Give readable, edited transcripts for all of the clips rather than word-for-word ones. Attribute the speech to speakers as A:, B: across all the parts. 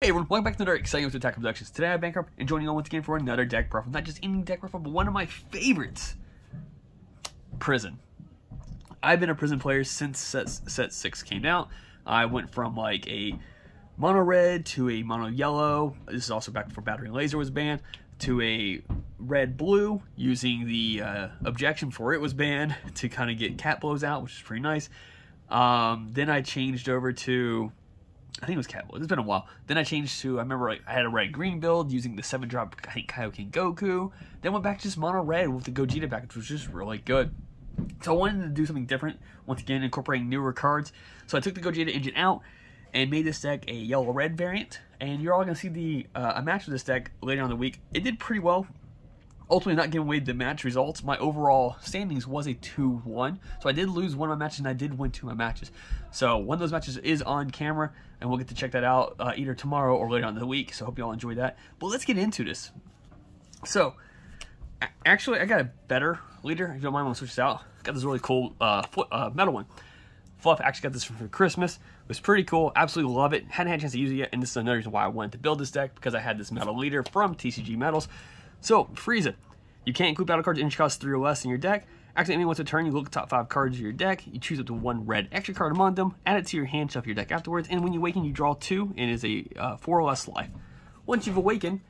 A: Hey everyone, welcome back to another exciting episode of Attack Productions. Today I have Bancroft and joining you once again for another deck profile. Not just any deck profile, but one of my favorites. Prison. I've been a Prison player since set 6 came out. I went from like a mono red to a mono yellow. This is also back before Battery and Laser was banned. To a red blue using the objection before it was banned to kind of get cat blows out, which is pretty nice. Then I changed over to, I think it was cat blows. It's been a while. Then I changed to, I remember I had a red green build using the 7-drop I think Kaioken Goku. Then went back to just mono red with the Gogeta package, which was just really good. So I wanted to do something different, once again incorporating newer cards. So I took the Gogeta engine out and made this deck a yellow-red variant. And you're all going to see a match of this deck later on in the week. It did pretty well. Ultimately not giving away the match results. My overall standings was a 2-1. So I did lose one of my matches and I did win 2 of my matches. So one of those matches is on camera and we'll get to check that out either tomorrow or later on in the week. So I hope you all enjoy that. But let's get into this. So actually I got a better leader. If you don't mind, I'm going to switch this out. Got this really cool metal one. Fluff actually got this for Christmas. It was pretty cool. Absolutely love it. Hadn't had a chance to use it yet, and this is another reason why I wanted to build this deck, because I had this metal leader from TCG Metals. So, Frieza. You can't include battle cards which cost 3 or less in your deck. Activate me once a turn, you look at the top 5 cards of your deck. You choose up to 1 red extra card among them, add it to your hand, shuffle your deck afterwards, and when you awaken, you draw 2, and it is a 4 or less life. Once you've awakened,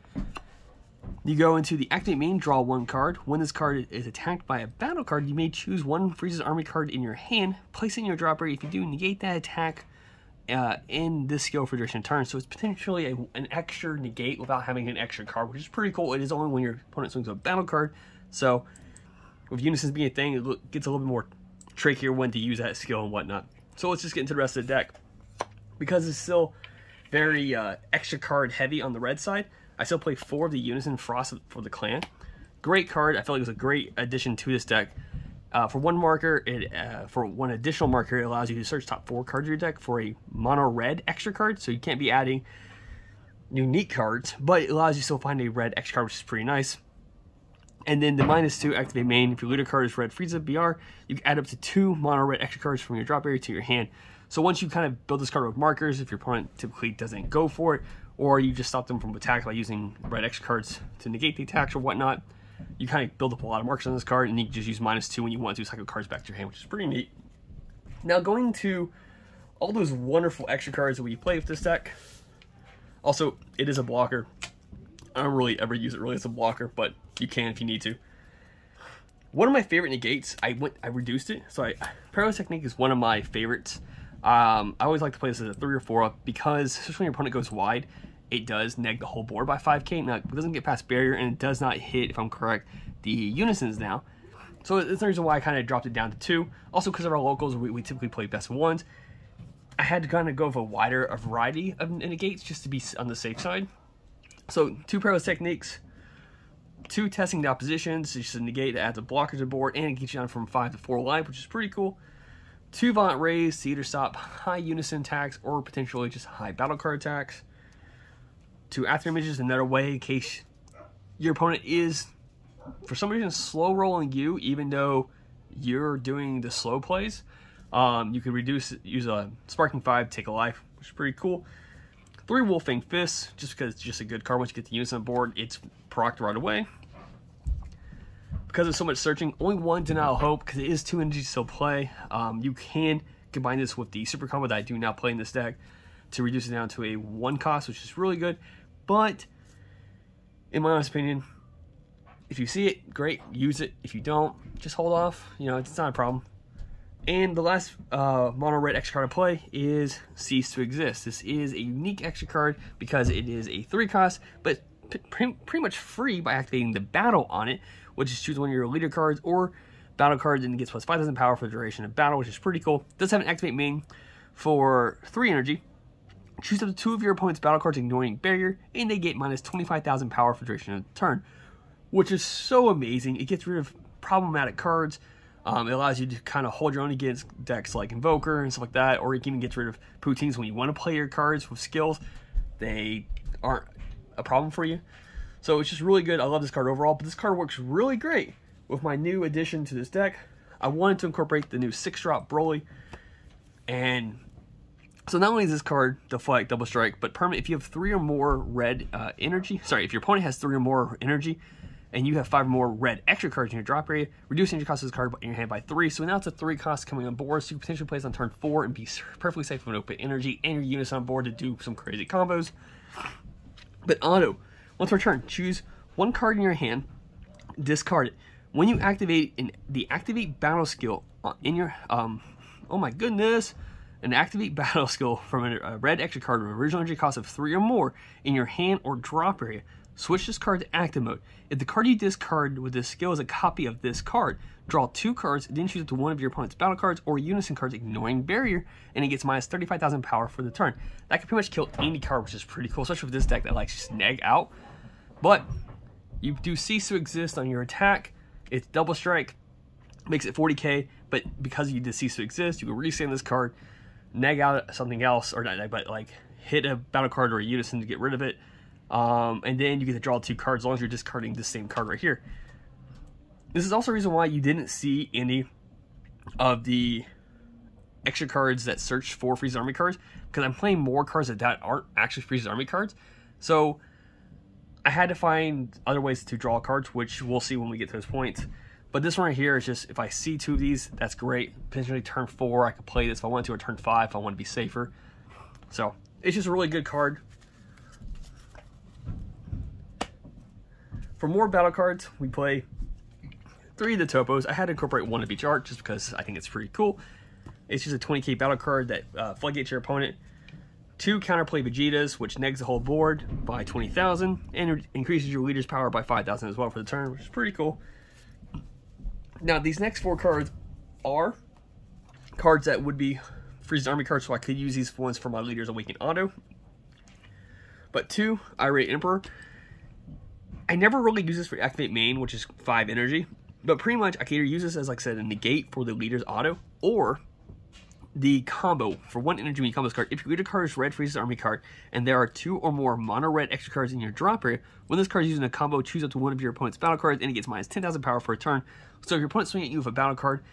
A: you go into the Activate main, draw 1 card. When this card is attacked by a battle card, you may choose 1 Frieza's Army card in your hand, place it in your drop area. If you do, negate that attack in this skill for duration of turn. So it's potentially an extra negate without having an extra card, which is pretty cool. It is only when your opponent swings a battle card. So with unisons being a thing, it gets a little bit more trickier when to use that skill and whatnot. So let's just get into the rest of the deck. Because it's still very extra card heavy on the red side, I still play 4 of the Unison Frost for the clan. Great card. I felt like it was a great addition to this deck. For 1 marker, for 1 additional marker, it allows you to search top 4 cards of your deck for a mono red extra card. So you can't be adding unique cards, but it allows you to still find a red extra card, which is pretty nice. And then the -2 activate main. If your leader card is red Frieza BR, you can add up to 2 mono red extra cards from your drop area to your hand. So once you kind of build this card with markers, if your opponent typically doesn't go for it, or you just stop them from attacks by using red extra cards to negate the attacks or whatnot, you kind of build up a lot of markers on this card, and you can just use -2 when you want to cycle cards back to your hand, which is pretty neat. Now going to all those wonderful extra cards that we play with this deck. Also, it is a blocker. I don't really ever use it really as a blocker, but you can if you need to. One of my favorite negates, I reduced it. So Paralysis Technique is one of my favorites. I always like to play this as a 3 or 4 up because, especially when your opponent goes wide, it does neg the whole board by 5k. Now, it doesn't get past barrier, and it does not hit, if I'm correct, the unisons now. So it's the reason why I kind of dropped it down to 2. Also, because of our locals, we typically play best of 1s. I had to kind of go with a variety of negates just to be on the safe side. So 2 Paralysis Techniques, 2 Testing the Oppositions, just a negate that adds a blocker to the board, and it gets you down from 5 to 4 life, which is pretty cool. 2 Violent Rays to either stop high unison attacks or potentially just high battle card attacks. 2 After Images, another way in case your opponent is, for some reason, slow rolling you, even though you're doing the slow plays. You could use a Sparking 5, take a life, which is pretty cool. 3 Wolfang Fists, just because it's just a good card. Once you get the unison on board, it's procced right away. Because of so much searching, only 1 Denial of Hope, because it is 2 energies to still play. You can combine this with the super combo that I do now play in this deck to reduce it down to a 1 cost, which is really good. But, in my honest opinion, if you see it, great, use it. If you don't, just hold off. You know, it's not a problem. And the last mono red extra card I play is Cease to Exist. This is a unique extra card because it is a 3 cost, but pretty much free by activating the battle on it, which is choose one of your leader cards or battle cards, and it gets plus 5,000 power for the duration of battle, which is pretty cool. It does have an activate main for 3 energy. Choose up to 2 of your opponent's battle cards ignoring barrier, and they get minus 25,000 power for the duration of the turn, which is so amazing. It gets rid of problematic cards. It allows you to kind of hold your own against decks like Invoker and stuff like that, or it even gets rid of poutines when you want to play your cards with skills. They aren't a problem for you. So it's just really good. I love this card overall, but this card works really great with my new addition to this deck. I wanted to incorporate the new 6-drop Broly, and So not only is this card Deflect, Double Strike, but permanent if you have 3 or more red energy. Sorry, if your opponent has 3 or more energy, and you have 5 or more red extra cards in your drop area, reduce energy cost of this card in your hand by 3. So now it's a 3 cost coming on board, so you can potentially play this on turn 4 and be perfectly safe with an open energy and your units on board to do some crazy combos. But auto, once per turn, choose 1 card in your hand, discard it. When you activate the activate battle skill in your oh my goodness, an activate battle skill from a red extra card with an original energy cost of 3 or more in your hand or drop area, switch this card to active mode. If the card you discard with this skill is a copy of this card, draw 2 cards, then choose up to one of your opponent's battle cards or unison cards ignoring barrier, and it gets minus 35,000 power for the turn. That can pretty much kill any card, which is pretty cool, especially with this deck that likes snag out. But you do cease to exist on your attack. It's double strike, makes it 40k, but because you did cease to exist, you can resend this card, neg out something else, or not neg, but like hit a battle card or a unison to get rid of it. And then you get to draw 2 cards as long as you're discarding this same card right here. This is also the reason why you didn't see any of the extra cards that search for Frieza's Army cards, because I'm playing more cards that aren't actually Frieza's Army cards. So I had to find other ways to draw cards, which we'll see when we get to those points. But this one right here is just, if I see 2 of these, that's great. Potentially turn 4, I could play this if I want to, or turn 5 if I want to be safer. So it's just a really good card. For more battle cards, we play 3 of the topos. I had to incorporate 1 of each art just because I think it's pretty cool. It's just a 20k battle card that floodgates your opponent. 2 counterplay Vegetas, which negs the whole board by 20,000 and increases your leader's power by 5,000 as well for the turn, which is pretty cool. Now, these next 4 cards are cards that would be Frieza's Army cards, so I could use these ones for my Leader's Awakened auto. But 2, Irate Emperor. I never really use this for Activate Main, which is 5 energy, but pretty much I can either use this as, like I said, a negate for the Leader's auto, or the combo for 1 energy when you combo this card. If your leader card is red Frieza's Army card, and there are 2 or more mono red extra cards in your drop area, when this card is using a combo, choose up to one of your opponent's battle cards, and it gets minus 10,000 power for a turn. So if your opponent's swinging at you with a battle card,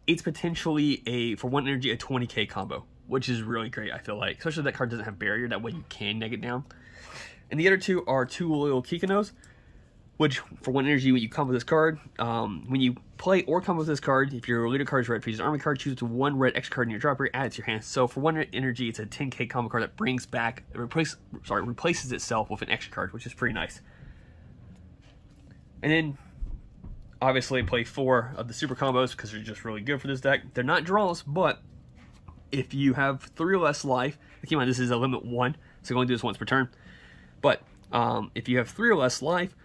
A: it's potentially for 1 energy a 20k combo, which is really great, I feel like. Especially if that card doesn't have barrier, that way you can neg it down. And the other 2 are 2 Loyal Kikanos, which for 1 energy when you combo this card, when you play or combo this card, if your leader card is red Frieza's Army card, choose to 1 red extra card in your drop area, add it to your hand. So for 1 energy, it's a 10k combo card that brings back, replaces itself with an extra card, which is pretty nice. And then obviously play 4 of the super combos because they're just really good for this deck. They're not draws, but if you have 3 or less life, keep in mind this is a limit 1, so you only do this once per turn. But if you have 3 or less life,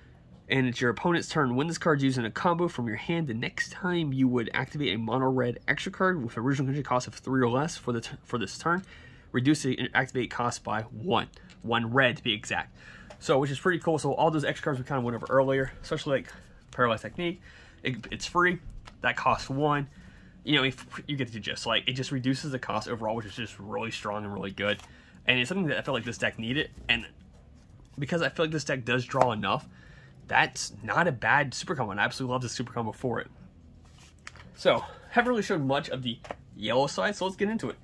A: and it's your opponent's turn, when this card's using a combo from your hand, the next time you would activate a mono red extra card with original energy cost of 3 or less for this turn, reduce the activate cost by 1 red to be exact. So, which is pretty cool. So all those extra cards we kind of went over earlier, especially like Paralyzed Technique, it's free. That costs 1. You know, if you get the gist, like it just reduces the cost overall, which is just really strong and really good. And it's something that I felt like this deck needed. And because I feel like this deck does draw enough, that's not a bad super combo, and I absolutely love this super combo for it. So, haven't really showed much of the yellow side, so let's get into it.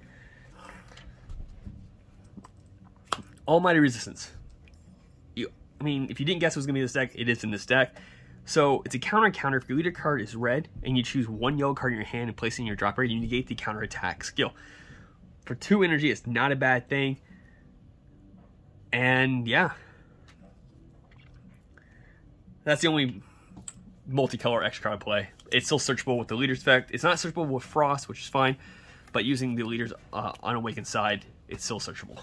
A: Almighty Resistance. I mean, if you didn't guess it was going to be this deck, it is in this deck. So, it's a counter. If your leader card is red, and you choose 1 yellow card in your hand and place it in your drop area, you negate the counter attack skill. For 2 energy, it's not a bad thing. And, yeah. That's the only multicolor extra card I play. It's still searchable with the leader's effect. It's not searchable with Frost, which is fine, but using the leader's unawakened side, it's still searchable.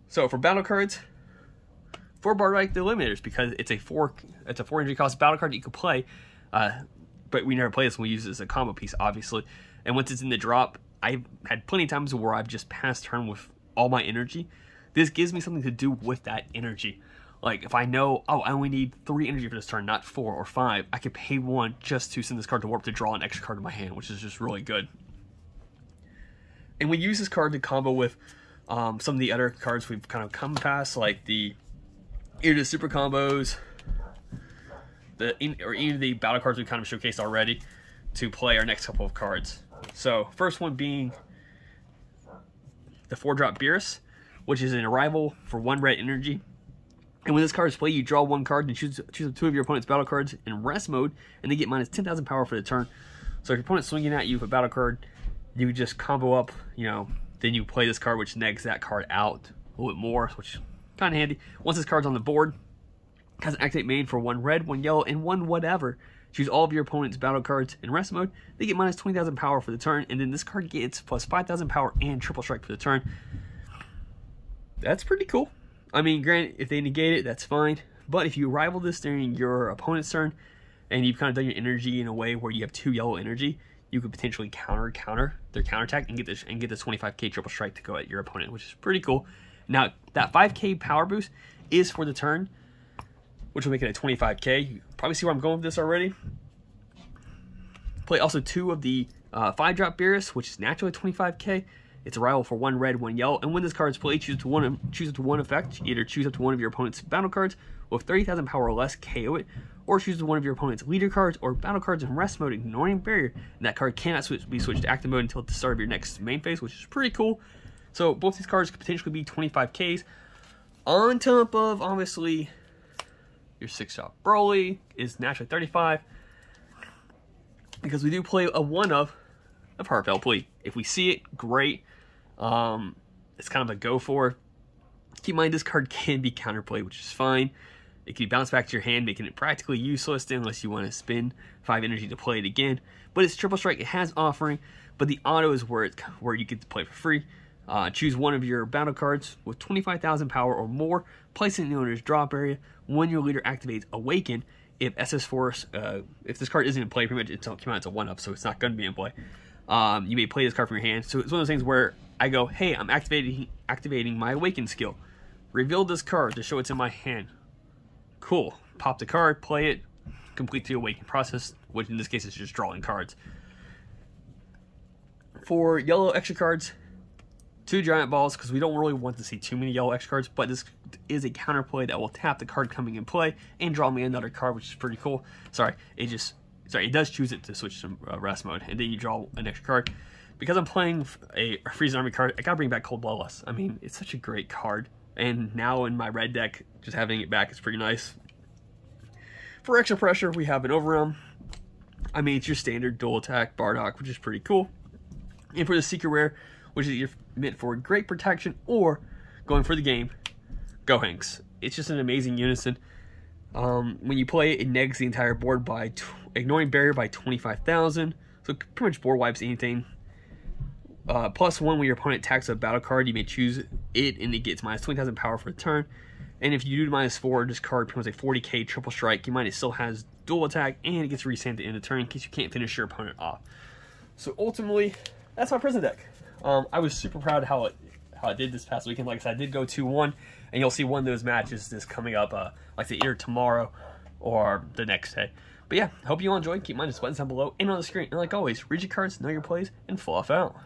A: So for battle cards, 4 Bardic the Eliminators, because it's a 4 energy cost battle card that you can play, but we never play this when we use it as a combo piece, obviously. And once it's in the drop, I've had plenty of times where I've just passed turn with all my energy. This gives me something to do with that energy. Like, if I know, oh, I only need 3 energy for this turn, not 4 or 5, I could pay 1 just to send this card to warp to draw an extra card in my hand, which is just really good. And we use this card to combo with some of the other cards we've kind of come past, like either the super combos, or either the battle cards we've kind of showcased already, to play our next couple of cards. So first one being the 4-drop Beerus, which is an arrival for 1 red energy. And when this card is played, you draw 1 card and choose up 2 of your opponent's battle cards in rest mode, and they get minus 10,000 power for the turn. So if your opponent's swinging at you with a battle card, you just combo up, you know, then you play this card, which negs that card out a little bit more, which is kind of handy. Once this card's on the board, it has an activate main for 1 red, 1 yellow, and 1 whatever. Choose all of your opponent's battle cards in rest mode. They get minus 20,000 power for the turn, and then this card gets plus 5,000 power and triple strike for the turn. That's pretty cool. I mean, granted, if they negate it, that's fine. But if you rival this during your opponent's turn, and you've kind of done your energy in a way where you have 2 yellow energy, you could potentially counter their counterattack and get this 25k triple strike to go at your opponent, which is pretty cool. Now, that 5k power boost is for the turn, which will make it a 25k. You probably see where I'm going with this already. Play also 2 of the 5-drop Beerus, which is naturally 25k. It's a rival for 1 red, 1 yellow, and when this card is played, choose up to one effect. Either choose up to 1 of your opponent's battle cards with 30,000 power or less, KO it, or choose 1 of your opponent's leader cards or battle cards in rest mode, ignoring barrier. And that card cannot be switched to active mode until the start of your next main phase, which is pretty cool. So both these cards could potentially be 25ks. On top of, obviously, your 6-drop Broly is naturally 35. Because we do play a 1 of Heartfelt Plea. If we see it, great. It's kind of a go for. Keep in mind, this card can be counterplayed, which is fine. It can be bounced back to your hand, making it practically useless unless you want to spend 5 energy to play it again. But it's triple strike. It has offering, but the auto is where you get to play for free. Choose 1 of your battle cards with 25,000 power or more. Place it in the owner's drop area. When your leader activates Awaken, if SS Force, if this card isn't in play, pretty much it's a 1-up, so it's not going to be in play. You may play this card from your hand. So it's one of those things where I go, hey, I'm activating my Awaken skill. Reveal this card to show it's in my hand. Cool. Pop the card, play it, complete the Awaken process, which in this case is just drawing cards. For yellow extra cards, 2 giant balls, because we don't really want to see too many yellow extra cards, but this is a counterplay that will tap the card coming in play and draw me another card, which is pretty cool. It does choose it to switch to rest mode, and then you draw an extra card. Because I'm playing a Frieza Army card, I gotta bring back Cold Bloodlust. I mean, it's such a great card, and now in my red deck, just having it back is pretty nice. For extra pressure, we have an Overwhelm. I mean, it's your standard dual attack Bardock, which is pretty cool. And for the Secret Rare, which is either meant for great protection or going for the game, Go Hanks. It's just an amazing unison. When you play it, it negs the entire board by ignoring barrier by 25,000. So pretty much board wipes anything. +1 when your opponent attacks a battle card, you may choose it and it gets minus 20,000 power for the turn. And if you do -4, this card becomes a 40k triple strike. You might it still has dual attack and it gets resent at the end of the turn in case you can't finish your opponent off. So ultimately, that's my prison deck. I was super proud of how it did this past weekend. Like I said, I did go 2-1, and you'll see one of those matches this coming up, like I said, either tomorrow or the next day. But yeah, hope you all enjoyed. Keep in mind, just buttons down below and on the screen. And like always, read your cards, know your plays, and fluff out.